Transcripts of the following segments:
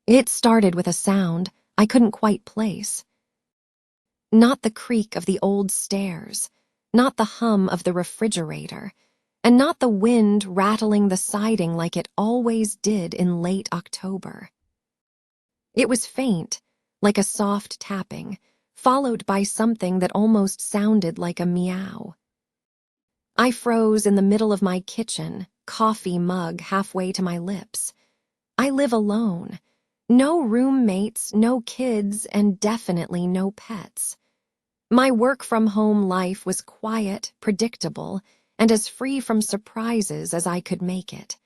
It started with a sound I couldn't quite place. Not the creak of the old stairs, not the hum of the refrigerator, and not the wind rattling the siding like it always did in late October. It was faint, like a soft tapping, followed by something that almost sounded like a meow. I froze in the middle of my kitchen, coffee mug halfway to my lips. I live alone. No roommates, no kids, and definitely no pets. My work-from-home life was quiet, predictable, and as free from surprises as I could make it.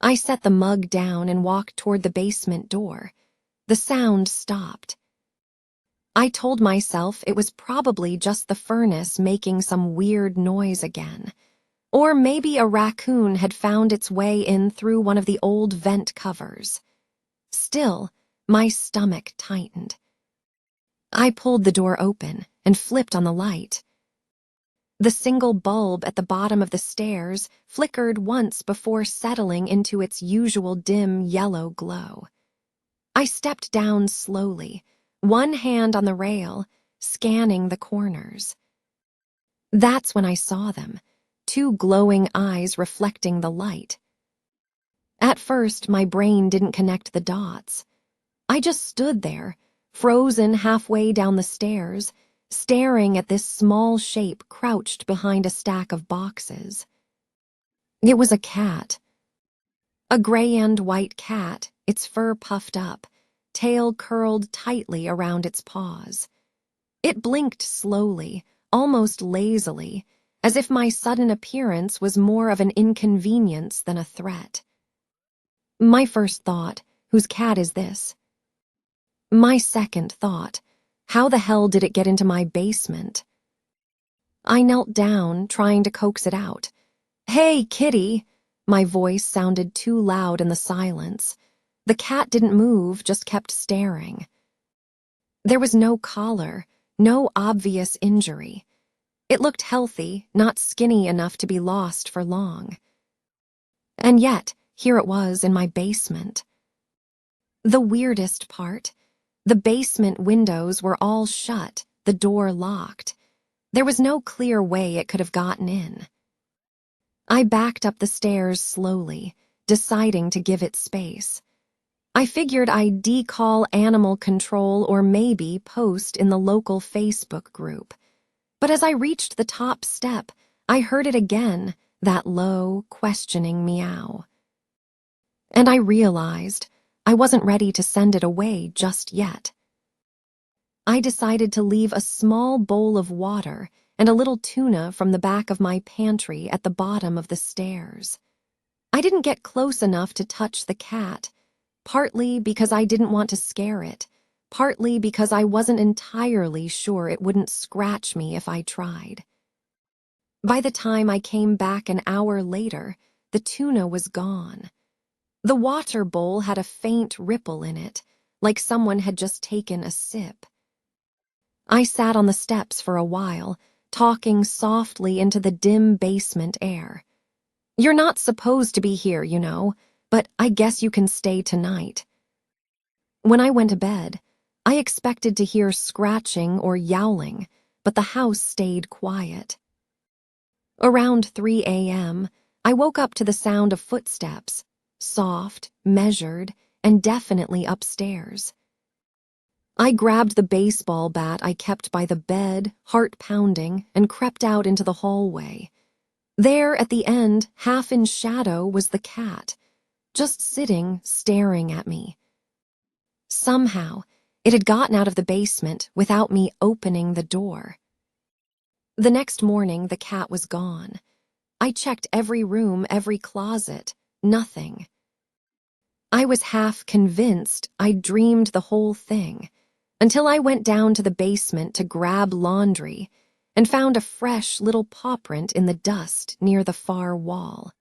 I set the mug down and walked toward the basement door. The sound stopped. I told myself it was probably just the furnace making some weird noise again. Or maybe a raccoon had found its way in through one of the old vent covers. Still, my stomach tightened. I pulled the door open and flipped on the light. The single bulb at the bottom of the stairs flickered once before settling into its usual dim yellow glow. I stepped down slowly, one hand on the rail, scanning the corners. That's when I saw them, two glowing eyes reflecting the light. At first, my brain didn't connect the dots. I just stood there, frozen halfway down the stairs, staring at this small shape crouched behind a stack of boxes. It was a cat. A gray and white cat, its fur puffed up, tail curled tightly around its paws. It blinked slowly, almost lazily, as if my sudden appearance was more of an inconvenience than a threat. My first thought, whose cat is this? My second thought, how the hell did it get into my basement? I knelt down, trying to coax it out. "Hey, kitty!" My voice sounded too loud in the silence. The cat didn't move, just kept staring. There was no collar, no obvious injury. It looked healthy, not skinny enough to be lost for long. And yet, here it was in my basement. The weirdest part, the basement windows were all shut, the door locked. There was no clear way it could have gotten in. I backed up the stairs slowly, deciding to give it space. I figured I'd decall animal control or maybe post in the local Facebook group. But as I reached the top step, I heard it again, that low, questioning meow. And I realized I wasn't ready to send it away just yet. I decided to leave a small bowl of water and a little tuna from the back of my pantry at the bottom of the stairs. I didn't get close enough to touch the cat, partly because I didn't want to scare it, partly because I wasn't entirely sure it wouldn't scratch me if I tried. By the time I came back an hour later, the tuna was gone. The water bowl had a faint ripple in it, like someone had just taken a sip. I sat on the steps for a while, talking softly into the dim basement air. "You're not supposed to be here, you know, but I guess you can stay tonight." When I went to bed, I expected to hear scratching or yowling, but the house stayed quiet. Around 3 a.m., I woke up to the sound of footsteps, soft, measured, and definitely upstairs. I grabbed the baseball bat I kept by the bed, heart pounding, and crept out into the hallway. There, at the end, half in shadow, was the cat, just sitting, staring at me. Somehow, it had gotten out of the basement without me opening the door. The next morning, the cat was gone. I checked every room, every closet. Nothing. I was half convinced I'd dreamed the whole thing, until I went down to the basement to grab laundry and found a fresh little paw print in the dust near the far wall.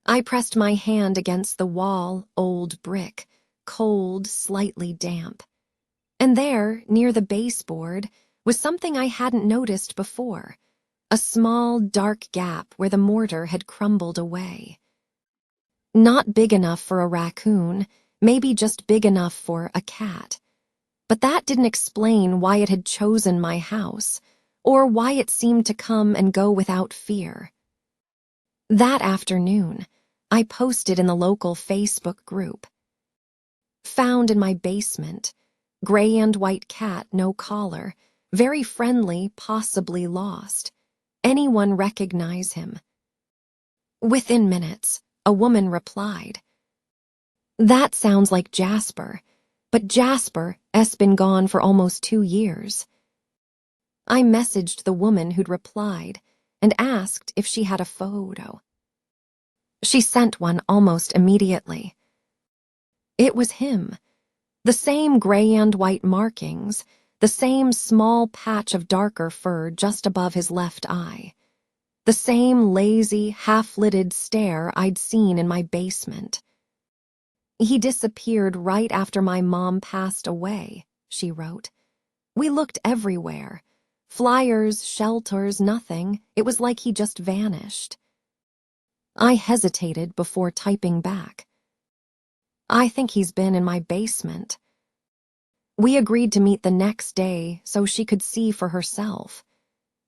I pressed my hand against the wall, old brick, cold, slightly damp. And there, near the baseboard, was something I hadn't noticed before, a small, dark gap where the mortar had crumbled away. Not big enough for a raccoon, maybe just big enough for a cat. But that didn't explain why it had chosen my house, or why it seemed to come and go without fear. That afternoon, I posted in the local Facebook group. Found in my basement, gray and white cat, no collar, very friendly, possibly lost. Anyone recognize him? Within minutes, a woman replied, "That sounds like Jasper, but Jasper's been gone for almost 2 years." I messaged the woman who'd replied and asked if she had a photo. She sent one almost immediately. It was him. The same gray and white markings, the same small patch of darker fur just above his left eye. The same lazy, half-lidded stare I'd seen in my basement. "He disappeared right after my mom passed away," she wrote. "We looked everywhere. Flyers, shelters, nothing. It was like he just vanished." I hesitated before typing back. "I think he's been in my basement." We agreed to meet the next day so she could see for herself.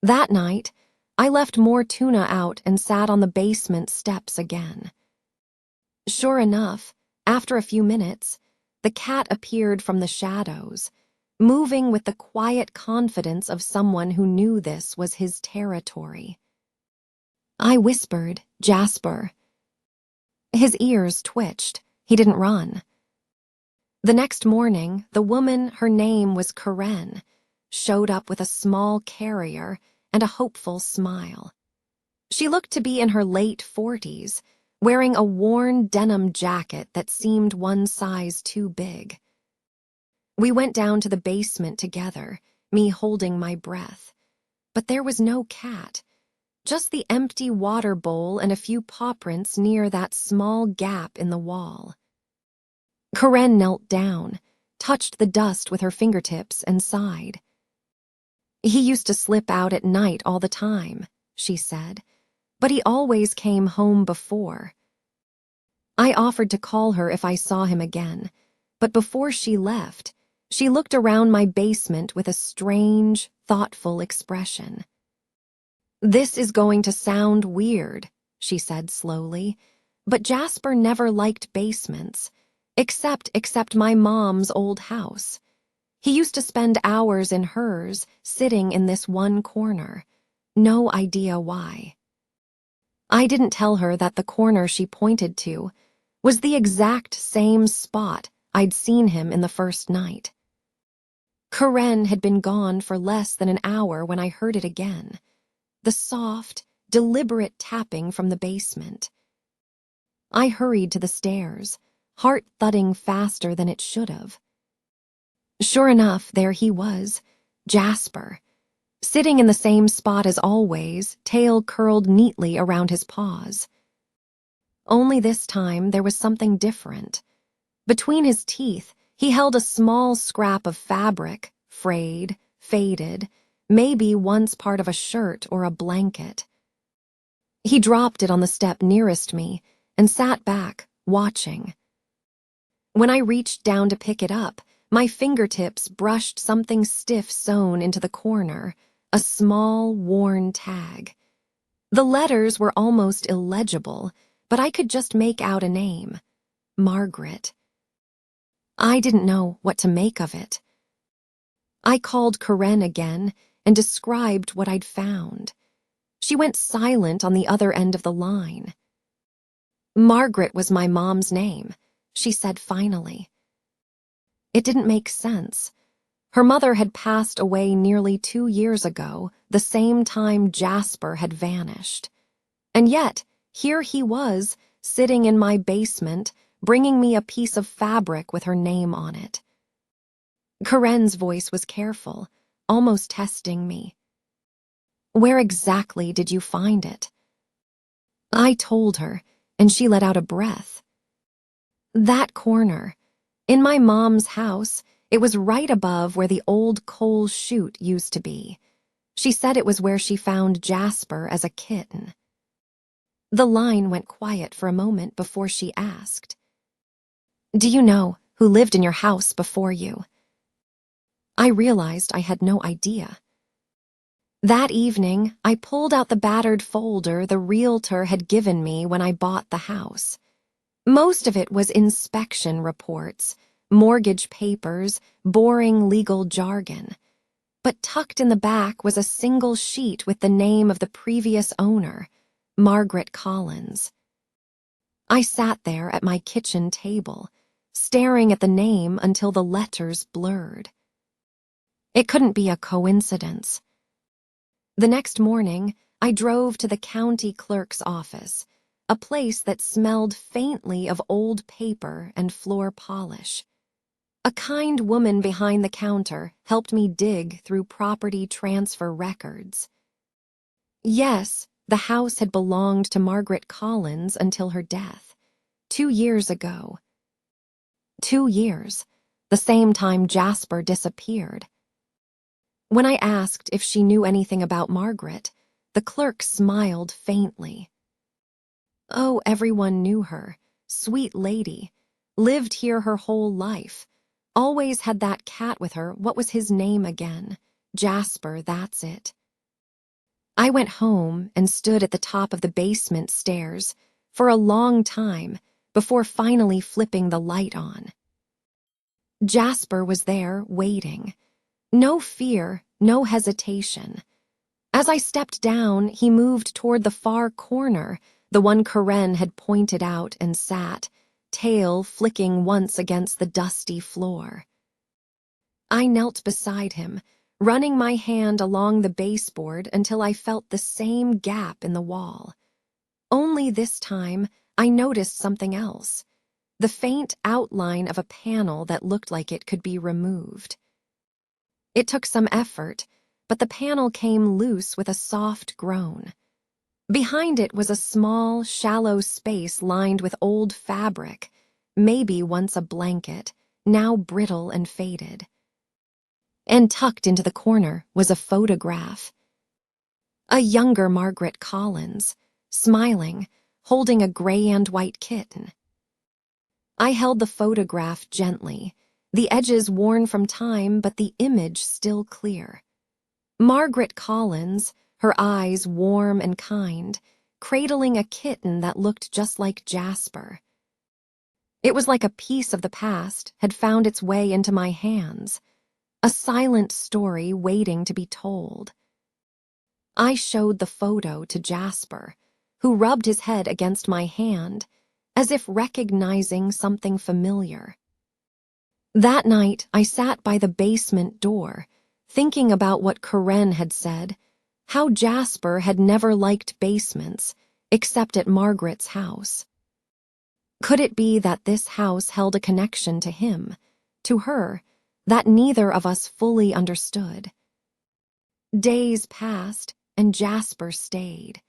That night, I left more tuna out and sat on the basement steps again. Sure enough, after a few minutes, the cat appeared from the shadows, moving with the quiet confidence of someone who knew this was his territory. I whispered, "Jasper." His ears twitched. He didn't run. The next morning, the woman, her name was Karen, showed up with a small carrier and a hopeful smile. She looked to be in her late 40s, wearing a worn denim jacket that seemed one size too big. We went down to the basement together, me holding my breath. But there was no cat, just the empty water bowl and a few paw prints near that small gap in the wall. Karen knelt down, touched the dust with her fingertips, and sighed. "He used to slip out at night all the time," she said, "but he always came home before." I offered to call her if I saw him again, but before she left, she looked around my basement with a strange, thoughtful expression. "This is going to sound weird," she said slowly, "but Jasper never liked basements, except my mom's old house. He used to spend hours in hers, sitting in this one corner. No idea why." I didn't tell her that the corner she pointed to was the exact same spot I'd seen him in the first night. Karen had been gone for less than an hour when I heard it again. The soft, deliberate tapping from the basement. I hurried to the stairs, heart thudding faster than it should have. Sure enough, there he was, Jasper, sitting in the same spot as always, tail curled neatly around his paws. Only this time there was something different. Between his teeth, he held a small scrap of fabric, frayed, faded, maybe once part of a shirt or a blanket. He dropped it on the step nearest me and sat back, watching. When I reached down to pick it up, my fingertips brushed something stiff sewn into the corner, a small, worn tag. The letters were almost illegible, but I could just make out a name, Margaret. I didn't know what to make of it. I called Karen again and described what I'd found. She went silent on the other end of the line. "Margaret was my mom's name," she said finally. It didn't make sense. Her mother had passed away nearly 2 years ago, the same time Jasper had vanished. And yet, here he was, sitting in my basement, bringing me a piece of fabric with her name on it. Karen's voice was careful, almost testing me. "Where exactly did you find it?" I told her, and she let out a breath. "That corner. In my mom's house, it was right above where the old coal chute used to be. She said it was where she found Jasper as a kitten." The line went quiet for a moment before she asked, Do you know who lived in your house before you? I realized I had no idea. That evening, I pulled out the battered folder the realtor had given me when I bought the house. Most of it was inspection reports, mortgage papers, boring legal jargon. But tucked in the back was a single sheet with the name of the previous owner, Margaret Collins. I sat there at my kitchen table, staring at the name until the letters blurred. It couldn't be a coincidence. The next morning, I drove to the county clerk's office, a place that smelled faintly of old paper and floor polish. A kind woman behind the counter helped me dig through property transfer records. Yes, the house had belonged to Margaret Collins until her death, 2 years ago. 2 years, the same time Jasper disappeared. When I asked if she knew anything about Margaret, the clerk smiled faintly. Oh, everyone knew her. Sweet lady. Lived here her whole life. Always had that cat with her. What was his name again? Jasper, that's it. I went home and stood at the top of the basement stairs for a long time before finally flipping the light on. Jasper was there, waiting. No fear, no hesitation. As I stepped down, he moved toward the far corner, the one Karen had pointed out, and sat, tail flicking once against the dusty floor. I knelt beside him, running my hand along the baseboard until I felt the same gap in the wall. Only this time, I noticed something else, the faint outline of a panel that looked like it could be removed. It took some effort, but the panel came loose with a soft groan. Behind it was a small, shallow space lined with old fabric, maybe once a blanket, now brittle and faded. And tucked into the corner was a photograph. A younger Margaret Collins, smiling, holding a gray and white kitten. I held the photograph gently, the edges worn from time, but the image still clear. Margaret Collins, her eyes warm and kind, cradling a kitten that looked just like Jasper. It was like a piece of the past had found its way into my hands, a silent story waiting to be told. I showed the photo to Jasper, who rubbed his head against my hand, as if recognizing something familiar. That night, I sat by the basement door, thinking about what Karen had said, how Jasper had never liked basements, except at Margaret's house. Could it be that this house held a connection to him, to her, that neither of us fully understood? Days passed, and Jasper stayed.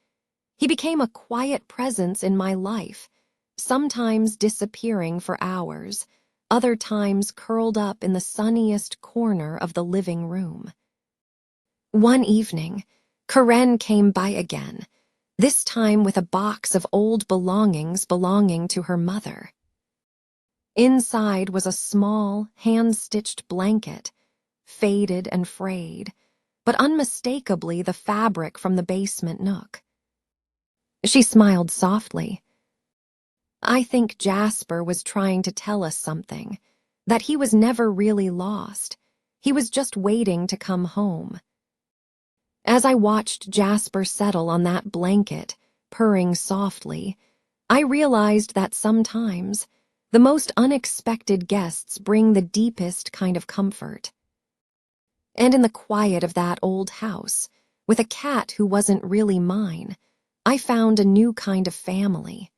He became a quiet presence in my life, sometimes disappearing for hours, other times curled up in the sunniest corner of the living room. One evening, Karen came by again, this time with a box of old belongings belonging to her mother. Inside was a small, hand-stitched blanket, faded and frayed, but unmistakably the fabric from the basement nook. She smiled softly. I think Jasper was trying to tell us something, that he was never really lost. He was just waiting to come home. As I watched Jasper settle on that blanket, purring softly, I realized that sometimes the most unexpected guests bring the deepest kind of comfort. And in the quiet of that old house, with a cat who wasn't really mine, I found a new kind of family.